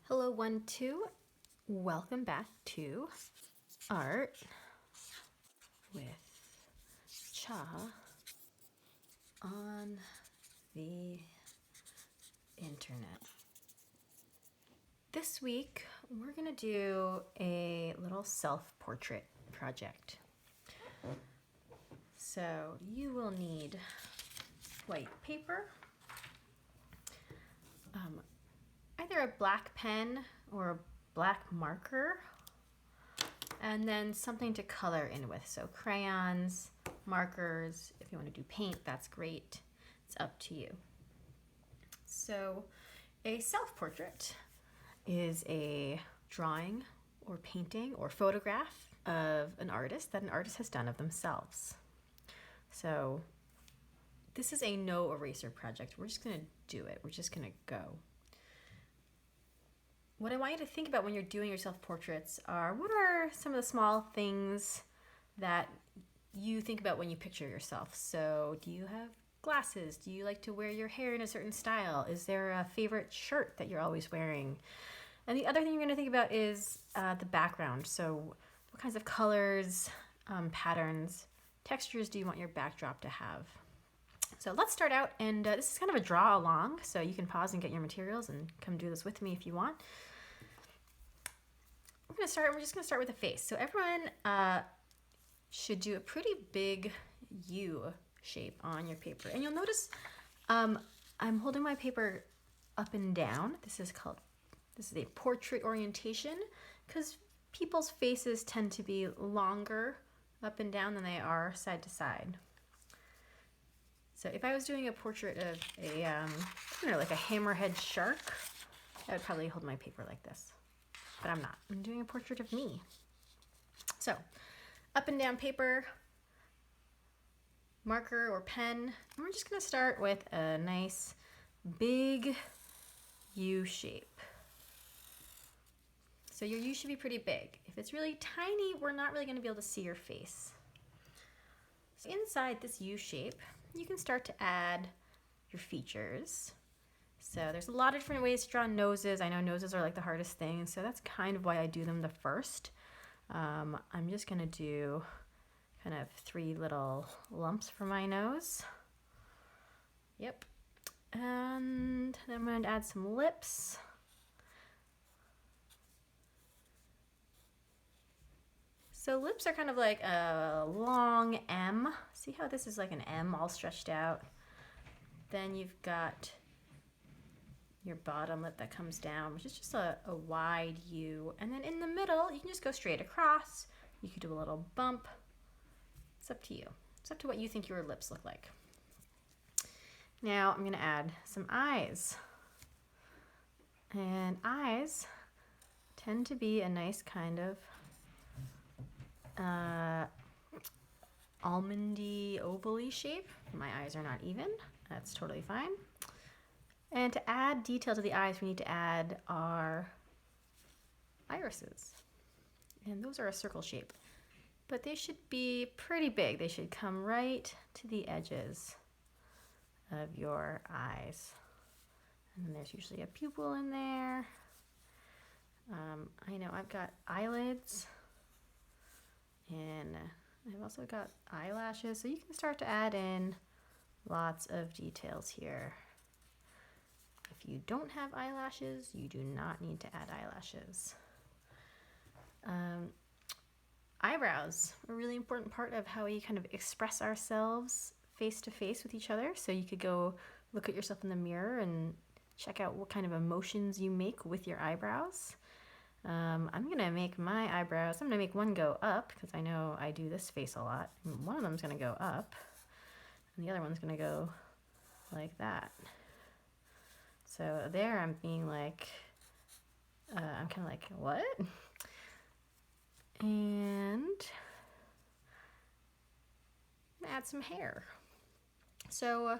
Hello, 1, 2. Welcome back to Art with Cha on the internet. This week, we're going to do a little self-portrait project. So you will need white paper, either a black pen or a black marker, and then something to color in with. So crayons, markers, if you want to do paint, that's great. It's up to you. So a self-portrait is a drawing or painting or photograph of an artist that an artist has done of themselves. So this is a no eraser project. We're just going to do it. We're just going to go. What I want you to think about when you're doing your self-portraits are, what are some of the small things that you think about when you picture yourself? So do you have glasses? Do you like to wear your hair in a certain style? Is there a favorite shirt that you're always wearing? And the other thing you're going to think about is the background. So what kinds of colors, patterns, textures do you want your backdrop to have? So let's start out, and this is kind of a draw along, so you can pause and get your materials and come do this with me if you want. We're just going to start with a face. So everyone should do a pretty big U shape on your paper. And you'll notice I'm holding my paper up and down. This is a portrait orientation because people's faces tend to be longer up and down than they are side to side. So if I was doing a portrait of like a hammerhead shark, I would probably hold my paper like this. But I'm not. I'm doing a portrait of me. So, up and down paper, marker or pen. And we're just going to start with a nice big U shape. So your U should be pretty big. If it's really tiny, we're not really going to be able to see your face. So inside this U shape, you can start to add your features. So there's a lot of different ways to draw noses. I know noses are like the hardest thing, so that's kind of why I do them the first. I'm just going to do kind of 3 little lumps for my nose. Yep. And then I'm going to add some lips. So lips are kind of like a long M. See how this is like an M all stretched out? Then you've got your bottom lip that comes down, which is just a wide U. And then in the middle, you can just go straight across. You could do a little bump. It's up to you. It's up to what you think your lips look like. Now I'm going to add some eyes. And eyes tend to be a nice kind of almondy, ovally shape. My eyes are not even. That's totally fine. And to add detail to the eyes, we need to add our irises. And those are a circle shape. But they should be pretty big. They should come right to the edges of your eyes. And then there's usually a pupil in there. I know I've got eyelids. And I've also got eyelashes. So you can start to add in lots of details here. If you don't have eyelashes, you do not need to add eyelashes. Eyebrows are a really important part of how we kind of express ourselves face to face with each other. So you could go look at yourself in the mirror and check out what kind of emotions you make with your eyebrows. I'm going to make my eyebrows, I'm going to make one go up because I know I do this face a lot. One of them is going to go up and the other one's going to go like that. So there I'm being like, I'm kind of like, what? And add some hair. So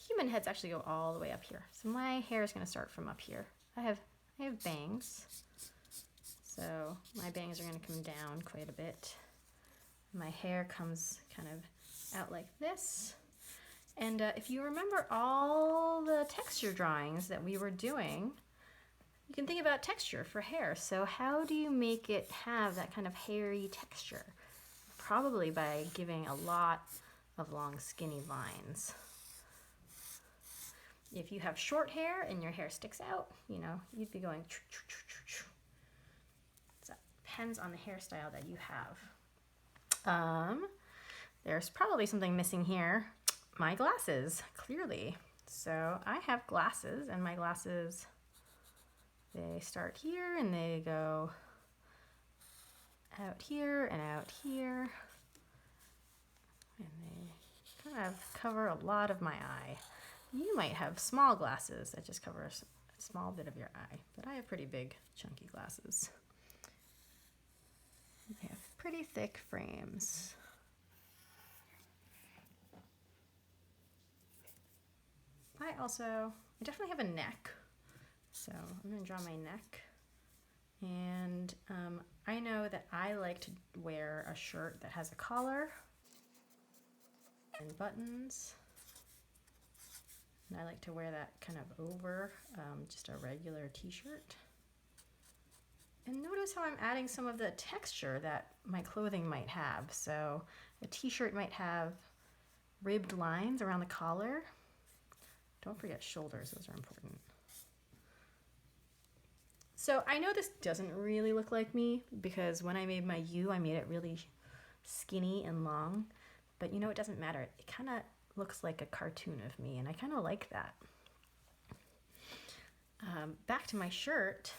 human heads actually go all the way up here. So my hair is going to start from up here. I have bangs. So my bangs are going to come down quite a bit. My hair comes kind of out like this. And if you remember all the texture drawings that we were doing, you can think about texture for hair. So how do you make it have that kind of hairy texture? Probably by giving a lot of long skinny lines. If you have short hair and your hair sticks out, you know, you'd be going choo, choo, choo, choo, choo. So it depends on the hairstyle that you have. There's probably something missing here. My glasses, clearly. So I have glasses, and my glasses, they start here and they go out here and out here. And they kind of cover a lot of my eye. You might have small glasses that just cover a small bit of your eye, but I have pretty big, chunky glasses. They have pretty thick frames. I definitely have a neck, so I'm going to draw my neck. And I know that I like to wear a shirt that has a collar and buttons. And I like to wear that kind of over just a regular t-shirt. And notice how I'm adding some of the texture that my clothing might have. So a t-shirt might have ribbed lines around the collar. Don't forget shoulders, those are important. So I know this doesn't really look like me because when I made my U, I made it really skinny and long. But you know, it doesn't matter. It kind of looks like a cartoon of me, and I kind of like that. Back to my shirt.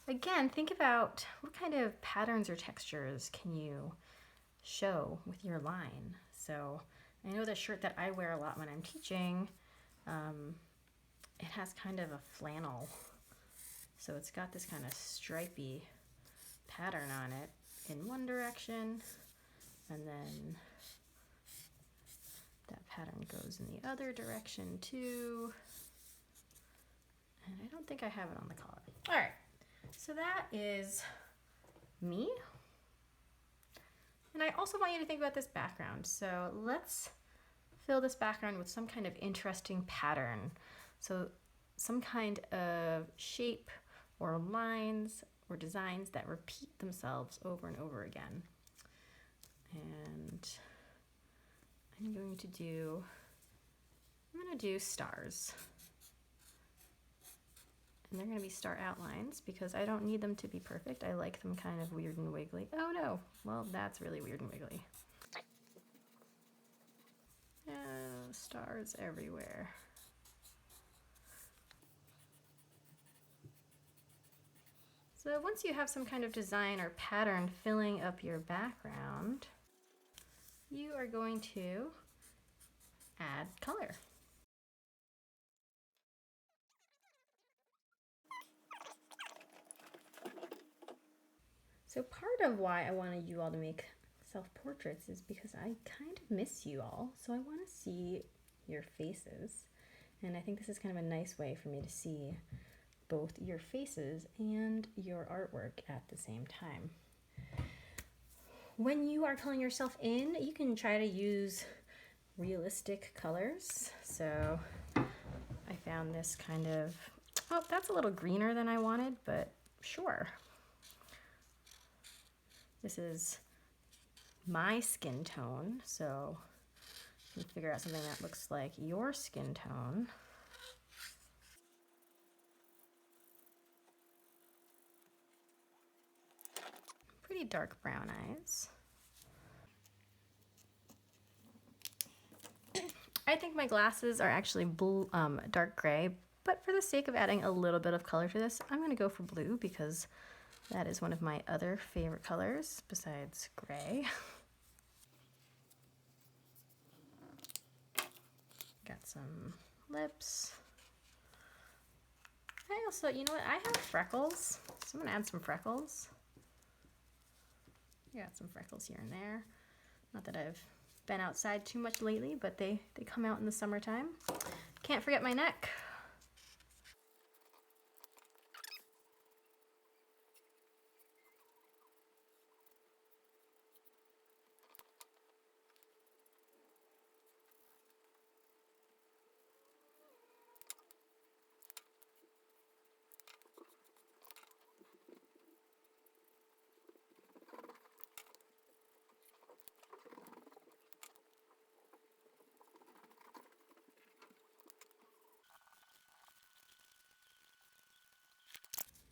Again, think about what kind of patterns or textures can you show with your line. So I know the shirt that I wear a lot when I'm teaching, it has kind of a flannel. So it's got this kind of stripy pattern on it in one direction, and then that pattern goes in the other direction too. And I don't think I have it on the collar. All right, so that is me. And I also want you to think about this background. So let's fill this background with some kind of interesting pattern. So some kind of shape or lines or designs that repeat themselves over and over again. And I'm going to do stars. And they're going to be star outlines because I don't need them to be perfect. I like them kind of weird and wiggly. Oh no, well that's really weird and wiggly. Stars everywhere. So once you have some kind of design or pattern filling up your background, you are going to add color. So part of why I wanted you all to make self-portraits is because I kind of miss you all. So I want to see your faces. And I think this is kind of a nice way for me to see both your faces and your artwork at the same time. When you are coloring yourself in, you can try to use realistic colors. So I found this kind of, oh, that's a little greener than I wanted, but sure. This is my skin tone, so you can figure out something that looks like your skin tone. Pretty dark brown eyes. I think my glasses are actually blue, dark gray, but for the sake of adding a little bit of color to this, I'm going to go for blue because that is one of my other favorite colors besides gray. Got some lips. I also, you know what, I have freckles, so I'm going to add some freckles. Got some freckles here and there. Not that I've been outside too much lately, but they come out in the summertime. Can't forget my neck.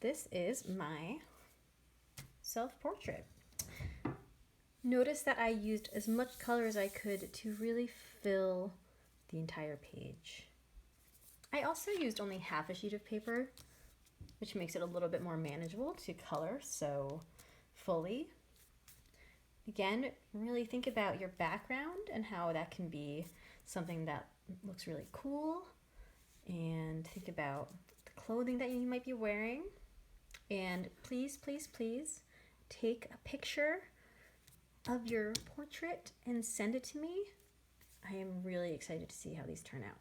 this is my self-portrait. Notice that I used as much color as I could to really fill the entire page. I also used only half a sheet of paper, which makes it a little bit more manageable to color so fully. Again, really think about your background and how that can be something that looks really cool, and think about the clothing that you might be wearing. And please, please, please take a picture of your portrait and send it to me. I am really excited to see how these turn out.